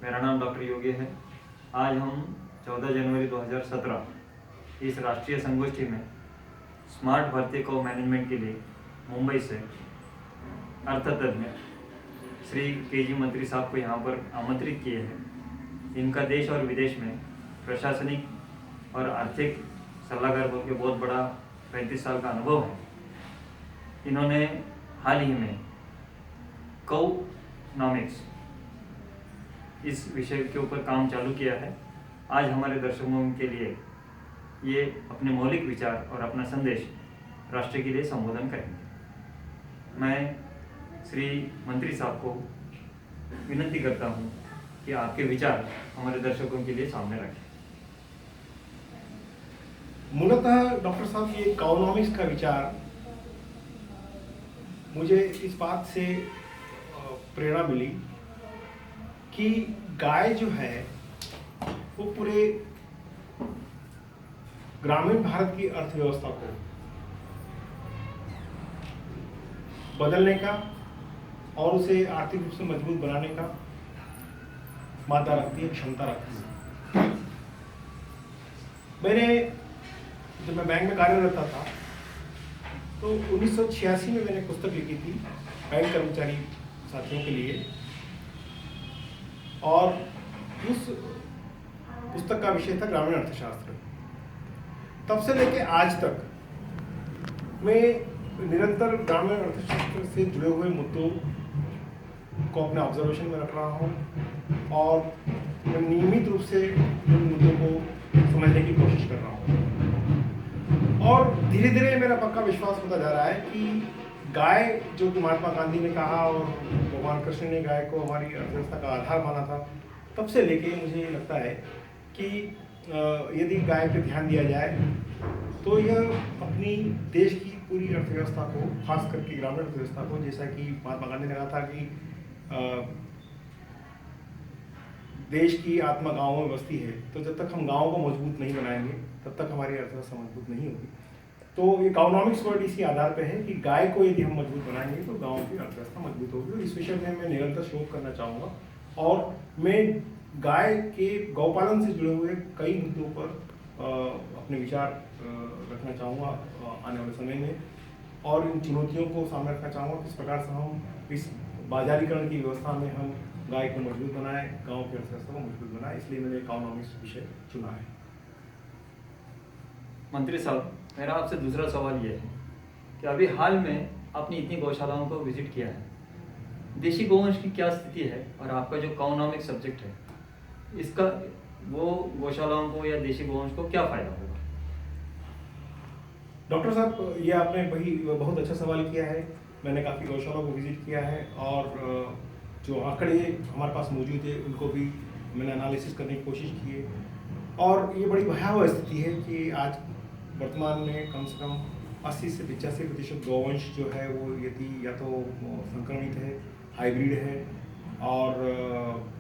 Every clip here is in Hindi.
मेरा नाम डॉक्टर योगी है। आज हम 14 जनवरी 2017 इस राष्ट्रीय संगोष्ठी में स्मार्ट भारतीय को मैनेजमेंट के लिए मुंबई से अर्थतज्ञ श्री के.जी. मंत्री साहब को यहाँ पर आमंत्रित किए हैं। इनका देश और विदेश में प्रशासनिक और आर्थिक सलाहकार के बहुत बड़ा 35 साल का अनुभव है। इन्होंने हाल ही में कोनॉमिक्स इस विषय के ऊपर काम चालू किया है। आज हमारे दर्शकों के लिए ये अपने मौलिक विचार और अपना संदेश राष्ट्र के लिए संबोधन करेंगे। मैं श्री मंत्री साहब को विनती करता हूँ कि आपके विचार हमारे दर्शकों के लिए सामने रखें। मूलतः डॉक्टर साहब ये इकोनॉमिक्स का विचार मुझे इस बात से प्रेरणा मिली कि गाय जो है वो पूरे ग्रामीण भारत की अर्थव्यवस्था को बदलने का और उसे आर्थिक रूप से मजबूत बनाने का मादा रखती है, क्षमता रखती है। जब मैं बैंक में कार्यरत था तो 1986 में मैंने पुस्तक लिखी थी बैंक कर्मचारी साथियों के लिए, और उस पुस्तक का विषय था ग्रामीण अर्थशास्त्र। तब से लेके आज तक मैं निरंतर ग्रामीण अर्थशास्त्र से जुड़े हुए मुद्दों को अपने ऑब्जर्वेशन में रख रहा हूँ और मैं नियमित रूप से उन मुद्दों को समझने की कोशिश कर रहा हूँ। और धीरे धीरे मेरा पक्का विश्वास होता जा रहा है कि गाय, जो कि महात्मा गांधी ने कहा और भगवान कृष्ण ने गाय को हमारी अर्थव्यवस्था का आधार माना था, तब से लेके मुझे ये लगता है कि यदि गाय पे ध्यान दिया जाए तो यह अपनी देश की पूरी अर्थव्यवस्था को, खास करके ग्रामीण अर्थव्यवस्था को, जैसा कि महात्मा गांधी ने कहा था कि देश की आत्मा गाँव में बसती है, तो जब तक हम गाँव को मजबूत नहीं बनाएंगे तब तक हमारी अर्थव्यवस्था मजबूत नहीं होगी। तो इकोनॉमिक्स वर्ड इसी आधार पर है कि गाय को यदि हम मजबूत बनाएंगे तो गाँव की अर्थव्यवस्था मजबूत होगी। और इस विषय में मैं निरंतर शोध करना चाहूँगा और मैं गाय के गौपालन से जुड़े हुए कई मुद्दों पर अपने विचार रखना चाहूँगा आने वाले समय में, और इन चुनौतियों को सामने रखना चाहूँगा किस प्रकार से हम इस बाजारीकरण की व्यवस्था में हम गाय को मजबूत बनाएं, गाँव की अर्थव्यवस्था को मजबूत बनाएं। इसलिए मैंने इकोनॉमिक्स विषय चुना है। मंत्री साहब, मेरा आपसे दूसरा सवाल ये है कि अभी हाल में आपने इतनी गौशालाओं को विजिट किया है, देशी गौवंश की क्या स्थिति है और आपका जो इकोनॉमिक सब्जेक्ट है इसका, वो गौशालाओं को या देशी गौवंश को क्या फायदा होगा? डॉक्टर साहब, ये आपने बहुत अच्छा सवाल किया है। मैंने काफ़ी गौशालाओं को विजिट किया है और जो आंकड़े हमारे पास मौजूद है उनको भी मैंने एनालिसिस करने की कोशिश की है, और ये बड़ी भयावह स्थिति है कि आज वर्तमान में कम से कम 80 से 85% गौवंश जो है वो यदि या तो संक्रमित है, हाइब्रिड है और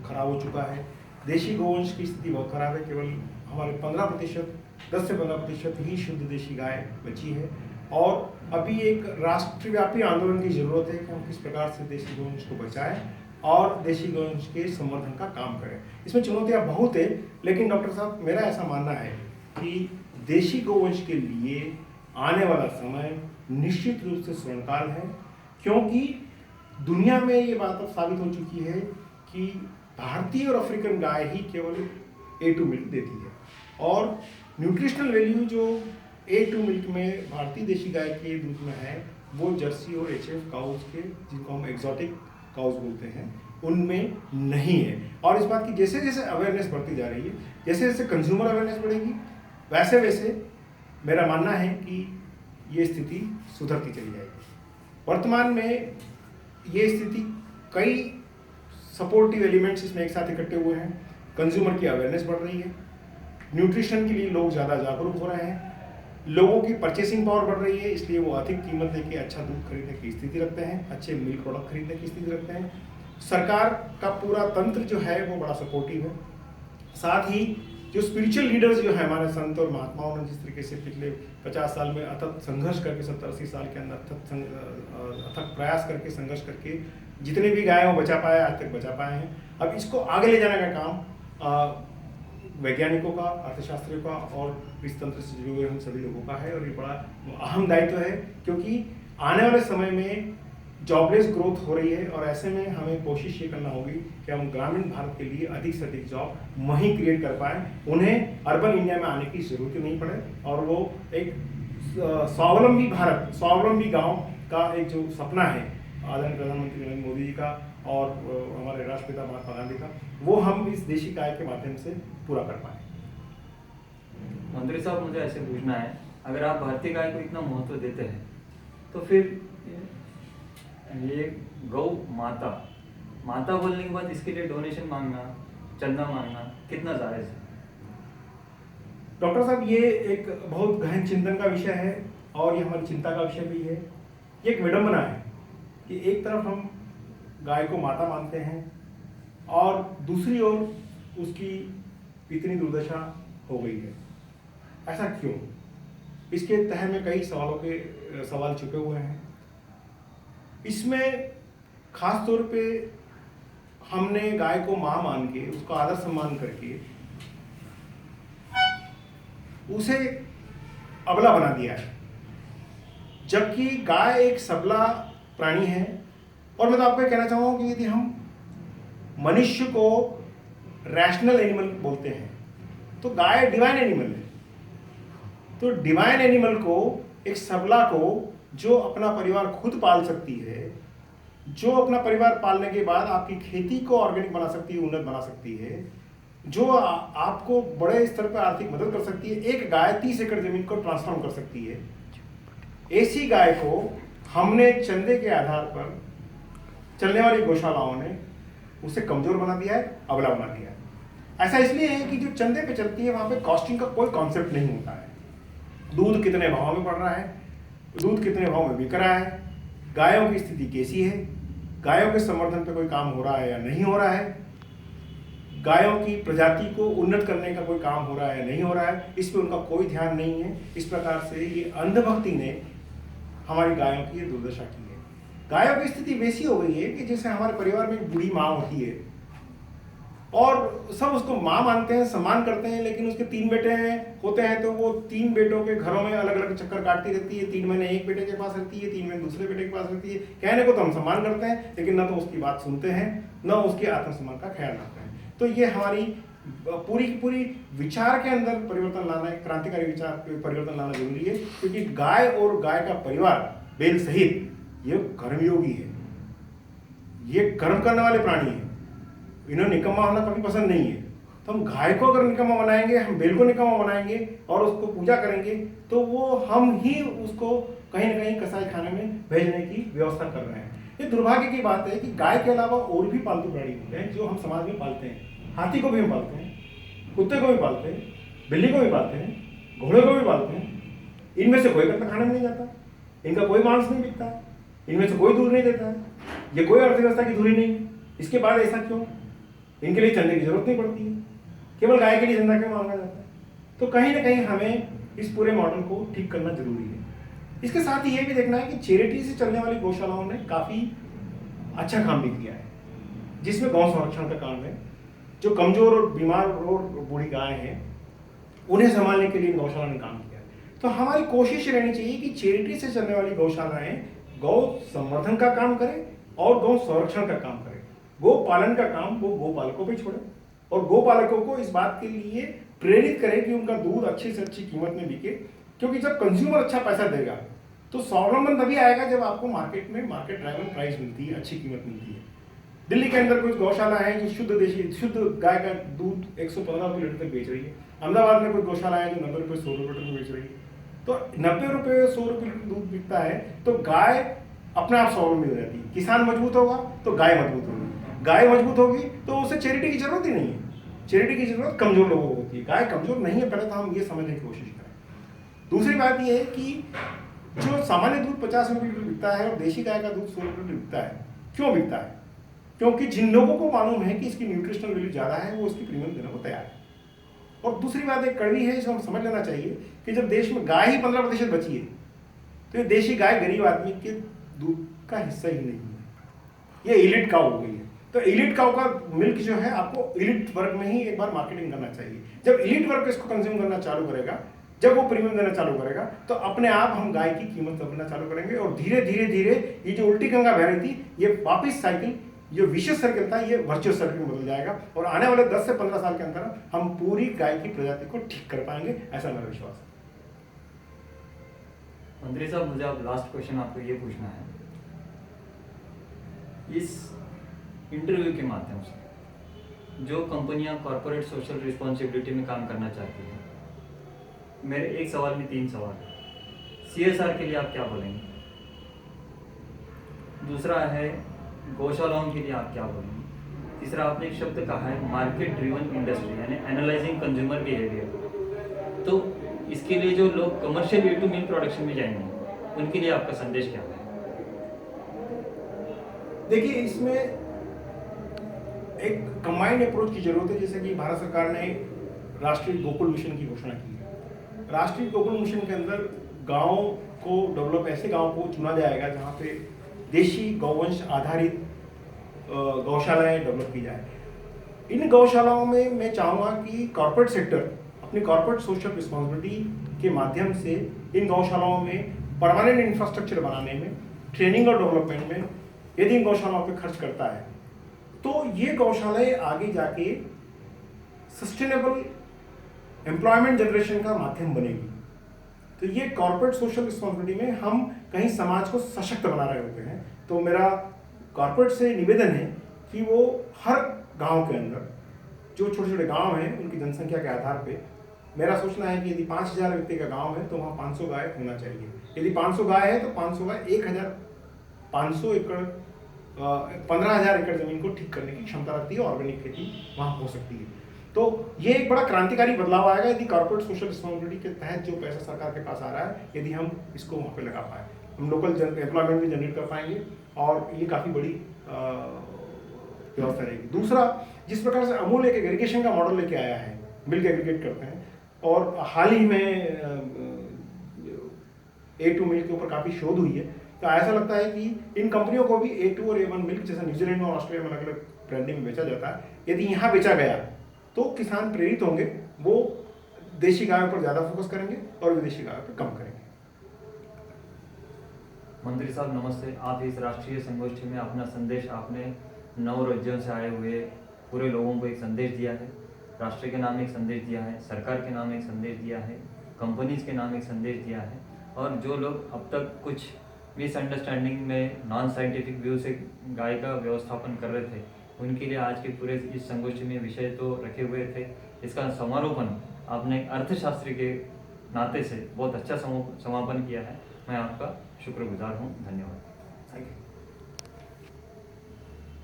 खराब हो चुका है। देशी गौवंश की स्थिति बहुत खराब है। केवल हमारे 15%, 10 से 15% ही शुद्ध देशी गाय बची है, और अभी एक राष्ट्रव्यापी आंदोलन की जरूरत है कि हम किस प्रकार से देशी गौवंश को बचाएं और देशी गौवंश के संवर्धन का काम करें। इसमें चुनौतियां बहुत है, लेकिन डॉक्टर साहब, मेरा ऐसा मानना है कि देशी गौवंश के लिए आने वाला समय निश्चित रूप से स्वर्णकाल है, क्योंकि दुनिया में ये बात अब साबित हो चुकी है कि भारतीय और अफ्रीकन गाय ही केवल A2 मिल्क देती है, और न्यूट्रिशनल वैल्यू जो A2 मिल्क में भारतीय देशी गाय के दूध में है वो जर्सी और HF काउज के, जिनको हम एक्सोटिक काउज बोलते हैं, उनमें नहीं है। और इस बात की जैसे जैसे अवेयरनेस बढ़ती जा रही है, जैसे जैसे कंज्यूमर अवेयरनेस बढ़ेगी, वैसे वैसे मेरा मानना है कि ये स्थिति सुधरती चली जाएगी। वर्तमान में ये स्थिति, कई सपोर्टिव एलिमेंट्स इसमें एक साथ इकट्ठे हुए हैं। कंज्यूमर की अवेयरनेस बढ़ रही है, न्यूट्रिशन के लिए लोग ज़्यादा जागरूक हो रहे हैं, लोगों की परचेसिंग पावर बढ़ रही है, इसलिए वो अधिक कीमत देके अच्छा दूध खरीदने की स्थिति रखते हैं, अच्छे मिल्क प्रोडक्ट खरीदने की स्थिति रखते हैं। सरकार का पूरा तंत्र जो है वो बड़ा सपोर्टिव है। साथ ही जो स्पिरिचुअल लीडर्स जो है हमारे संत और महात्माओं ने जिस तरीके से पिछले 50 साल में अथक संघर्ष करके, 70-80 साल के अंदर अथक प्रयास करके, संघर्ष करके जितने भी गाय वो बचा पाए, आज तक बचा पाए हैं। अब इसको आगे ले जाने का काम वैज्ञानिकों का, अर्थशास्त्रियों का और इस तंत्र से जुड़े हुए हम सभी लोगों का है, और ये बड़ा अहम दायित्व है, क्योंकि आने वाले समय में जॉबलेस ग्रोथ हो रही है, और ऐसे में हमें कोशिश ये करना होगी कि हम ग्रामीण भारत के लिए अधिक से अधिक जॉब वहीं क्रिएट कर पाएँ, उन्हें अर्बन इंडिया में आने की ज़रूरत नहीं पड़े, और वो एक स्वावलंबी भारत, स्वावलंबी गांव का एक जो सपना है आदरणीय प्रधानमंत्री नरेंद्र मोदी जी का और हमारे राष्ट्रपिता महात्मा गांधी का, वो हम इस देशी गाय के माध्यम से पूरा कर पाए। मंत्री साहब, मुझे ऐसे पूछना है, अगर आप भारतीय गाय को इतना महत्व देते हैं तो फिर ये गौ माता माता बोलने के बाद इसके लिए डोनेशन मांगना, चंदा मांगना कितना जायज़ है? डॉक्टर साहब, ये एक बहुत गहन चिंतन का विषय है, और ये हमारी चिंता का विषय भी है। ये एक विडंबना है कि एक तरफ हम गाय को माता मानते हैं और दूसरी ओर उसकी इतनी दुर्दशा हो गई है। ऐसा क्यों? इसके तह में कई सवाल छुपे हुए हैं। इसमें खास तौर पे हमने गाय को मां मान के, उसका आदर सम्मान करके उसे अबला बना दिया है, जबकि गाय एक सबला प्राणी है। और मैं तो आपको कहना चाहूँगा कि यदि हम मनुष्य को रैशनल एनिमल बोलते हैं तो गाय डिवाइन एनिमल है। तो डिवाइन एनिमल को, एक सबला को, जो अपना परिवार खुद पाल सकती है, जो अपना परिवार पालने के बाद आपकी खेती को ऑर्गेनिक बना सकती है, उन्नत बना सकती है, जो आपको बड़े स्तर पर आर्थिक मदद कर सकती है। एक गाय 30 एकड़ जमीन को ट्रांसफॉर्म कर सकती है। ऐसी गाय को हमने चंदे के आधार पर चलने वाली गौशालाओं ने उसे कमजोर बना दिया है, अबला बना दिया है। ऐसा इसलिए है कि जो चंदे पे चलती है वहां पे कॉस्टिंग का कोई कॉन्सेप्ट नहीं होता है। दूध कितने भाव में पड़ रहा है, दूध कितने भाव में बिक रहा है, गायों की स्थिति कैसी है, गायों के संवर्धन पे कोई काम हो रहा है या नहीं हो रहा है, गायों की प्रजाति को उन्नत करने का कोई काम हो रहा है या नहीं हो रहा है, इस पे उनका कोई ध्यान नहीं है। इस प्रकार से ये अंधभक्ति ने हमारी गायों की दुर्दशा की है। गायों की स्थिति वैसी हो गई है कि जैसे हमारे परिवार में एक बूढ़ी माँ होती है और सब उसको माँ मानते हैं, सम्मान करते हैं, लेकिन उसके 3 बेटे होते हैं तो वो 3 बेटों के घरों में अलग अलग चक्कर काटती रहती है। 3 महीने एक बेटे के पास रहती है, 3 महीने दूसरे बेटे के पास रहती है। कहने को तो हम सम्मान करते हैं, लेकिन न तो उसकी बात सुनते हैं, न उसके आत्मसम्मान का ख्याल रखते हैं। तो ये हमारी पूरी की पूरी विचार के अंदर परिवर्तन लाना है, क्रांतिकारी विचार परिवर्तन लाना जरूरी है, क्योंकि गाय और गाय का परिवार बैल सहित ये कर्मयोगी है, ये कर्म करने वाले प्राणी है। इन्हें निकम्मा होना कभी पसंद नहीं है। तो हम गाय को अगर निकम्मा बनाएंगे, हम बैल को निकम्मा बनाएंगे और उसको पूजा करेंगे, तो वो हम ही उसको कहीं ना कहीं कसाई खाने में भेजने की व्यवस्था कर रहे हैं। ये दुर्भाग्य की बात है कि गाय के अलावा और भी पालतू प्राणी होते हैं जो हम समाज में पालते हैं। हाथी को भी हम पालते हैं, कुत्ते को भी पालते हैं, बिल्ली को भी पालते हैं, घोड़े को भी पालते हैं। इनमें से कोई कभी खाने में नहीं जाता, इनका कोई मांस नहीं बिकता, इनमें से कोई दूध नहीं देता है, ये कोई अर्थव्यवस्था की धुरी नहीं है। इसके बाद ऐसा क्यों? इनके लिए चंदे की जरूरत नहीं पड़ती है, केवल गाय के लिए चंदा क्यों मांगा जाता है? तो कहीं ना कहीं हमें इस पूरे मॉडल को ठीक करना जरूरी है। इसके साथ ही ये भी देखना है कि चैरिटी से चलने वाली गौशालाओं ने काफ़ी अच्छा काम भी किया है, जिसमें गौ संरक्षण का काम है। जो कमजोर और बीमार और बूढ़ी गाय हैं उन्हें संभालने के लिए गौशाला ने काम किया। तो हमारी कोशिश रहनी चाहिए कि चैरिटी से चलने वाली गौशालाएं गौ संवर्धन का काम करें और गौ संरक्षण का काम करें। गो पालन का काम वो गोपालकों पे छोड़े और गोपालकों को इस बात के लिए प्रेरित करें कि उनका दूध अच्छी से अच्छी कीमत में बिके, क्योंकि जब कंज्यूमर अच्छा पैसा देगा तो स्वावलंबन तभी आएगा जब आपको मार्केट में मार्केट ड्राइवन प्राइस मिलती है, अच्छी कीमत मिलती है। दिल्ली के अंदर कुछ गौशाला है जो शुद्ध गाय का दूध 115 रुपये लीटर तक बेच रही है। अहमदाबाद में कुछ गौशाला है जो 90 रुपये 100 रुपये लीटर बेच रही है। तो 90 रुपये 100 रुपये लीटर दूध बिकता है तो गाय अपने आप स्वावलंबी हो जाती है। किसान मजबूत होगा तो गाय मजबूत होगी, गाय मजबूत होगी तो उसे चैरिटी की जरूरत ही नहीं है। चैरिटी की जरूरत कमजोर लोगों को होती है, गाय कमजोर नहीं है। पहले तो हम ये समझने की कोशिश करें। दूसरी बात यह है कि जो सामान्य दूध 50 रुपये लीटर बिकता है और देशी गाय का दूध 100 रुपये लीटर बिकता है, क्यों बिकता है? क्योंकि जिन लोगों को मालूम है कि इसकी न्यूट्रिशनल वैल्यू ज़्यादा है वो इसकी प्रीमियम देने को तैयार है। और दूसरी बात एक कड़वी है, इसको हम समझ लेना चाहिए कि जब देश में गाय ही 15% बची है तो ये देशी गाय गरीब आदमी के दूध का हिस्सा ही नहीं है। ये एलिट काउ हो गई है। तो एलिट काउ का मिल्क जो है आपको एलिट वर्ग में ही एक बार मार्केटिंग करना चाहिए। जब एलिट वर्ग इसको कंज्यूम करना चालू करेगा, जब वो प्रीमियम देना चालू करेगा, तो अपने आप हम गाय की कीमत तोड़ना चालू करेंगे और धीरे धीरे धीरे ये जो उल्टी गंगा बह रही थी, ये वापिस साइकिल, ये विशेष सर्किल था, ये वर्चुअस सर्किल में बदल जाएगा और आने वाले 10 से 15 साल के अंदर हम पूरी गाय की प्रजाति को ठीक कर पाएंगे, ऐसा मेरा विश्वास है। मंत्री साहब, मुझे अब लास्ट क्वेश्चन आपको ये पूछना है, इस इंटरव्यू के माध्यम से जो कंपनियां कॉर्पोरेट सोशल रिस्पॉन्सिबिलिटी में काम करना चाहती हैं, मेरे एक सवाल में 3 सवाल है। CSR के लिए आप क्या बोलेंगे? दूसरा है गौशालाओं के लिए आप क्या बोलेंगे? तीसरा, आपने एक शब्द कहा है मार्केट ड्रिवन इंडस्ट्री, यानी एनालाइजिंग कंज्यूमर बिहेवियर। तो इसके लिए जो लोग कमर्शियल A2 मिल्क प्रोडक्शन में जाएंगे, उनके लिए आपका संदेश क्या है? देखिए, इसमें एक कंबाइंड अप्रोच की जरूरत है। जैसे कि भारत सरकार ने राष्ट्रीय गोकुल मिशन की घोषणा की है। राष्ट्रीय गोकुल मिशन के अंदर गांव को डेवलप, ऐसे गांव को चुना जाएगा जहां पे देशी गौवंश आधारित गौशालाएं डेवलप की जाए। इन गौशालाओं में मैं चाहूँगा कि कॉर्पोरेट सेक्टर अपनी कॉर्पोरेट सोशल रिस्पॉन्सिबिलिटी के माध्यम से इन गौशालाओं में परमानेंट इंफ्रास्ट्रक्चर बनाने में, ट्रेनिंग और डेवलपमेंट में यदि इन गौशालाओं पे खर्च करता है, तो ये गौशालाएं आगे जाके सस्टेनेबल एम्प्लॉयमेंट जनरेशन का माध्यम बनेगी। तो ये कॉर्पोरेट सोशल रिस्पॉन्सिबिलिटी में हम कहीं समाज को सशक्त बना रहे होते हैं। तो मेरा कॉर्पोरेट से निवेदन है कि वो हर गांव के अंदर, जो छोटे छोटे गांव हैं, उनकी जनसंख्या के आधार पे, मेरा सोचना है कि यदि 5000 व्यक्ति का गांव है तो वहाँ 500 गाय होना चाहिए। यदि 500 गाय है तो 500 गाय 1500 एकड़ 15,000 एकड़ जमीन को ठीक करने की क्षमता रखती है। ऑर्गेनिक खेती वहाँ हो सकती है। तो ये एक बड़ा क्रांतिकारी बदलाव आएगा यदि कॉर्पोरेट सोशल रिस्पॉन्सिबिलिटी के तहत जो पैसा सरकार के पास आ रहा है, यदि हम इसको वहाँ पे लगा पाए, हम लोकल एम्प्लॉयमेंट भी जनरेट कर पाएंगे और ये काफ़ी बड़ी व्यवस्था रहेगी। दूसरा, जिस प्रकार से अमूल एक एग्रीगेशन का मॉडल लेके आया है, मिल्क एग्रीगेट करते हैं, और हाल ही में A2 मिल्क के ऊपर काफ़ी शोध हुई है, तो ऐसा लगता है कि इन कंपनियों को भी A2 और A1 मिल्क जैसा न्यूजीलैंड में और ऑस्ट्रेलिया में अलग अलग ब्रांडिंग में बेचा जाता है, यदि यहाँ बेचा गया तो किसान प्रेरित होंगे, वो देशी गायों पर ज़्यादा फोकस करेंगे और विदेशी गायों पर कम करेंगे। मंत्री साहब नमस्ते। आप इस राष्ट्रीय संगोष्ठी में अपना संदेश, आपने 9 राज्यों से आए हुए पूरे लोगों को एक संदेश दिया है, राष्ट्र के नाम एक संदेश दिया है, सरकार के नाम एक संदेश दिया है, कंपनीज के नाम एक संदेश दिया है, और जो लोग अब तक कुछ मिसअंडरस्टैंडिंग में नॉन साइंटिफिक व्यू से गाय का व्यवस्थापन कर रहे थे, उनके लिए आज के पूरे इस संगोष्ठी में विषय तो रखे हुए थे। इसका समारोपन आपने अर्थशास्त्री के नाते से बहुत अच्छा समापन किया है। मैं आपका शुक्रगुजार हूँ। धन्यवाद। Thank you.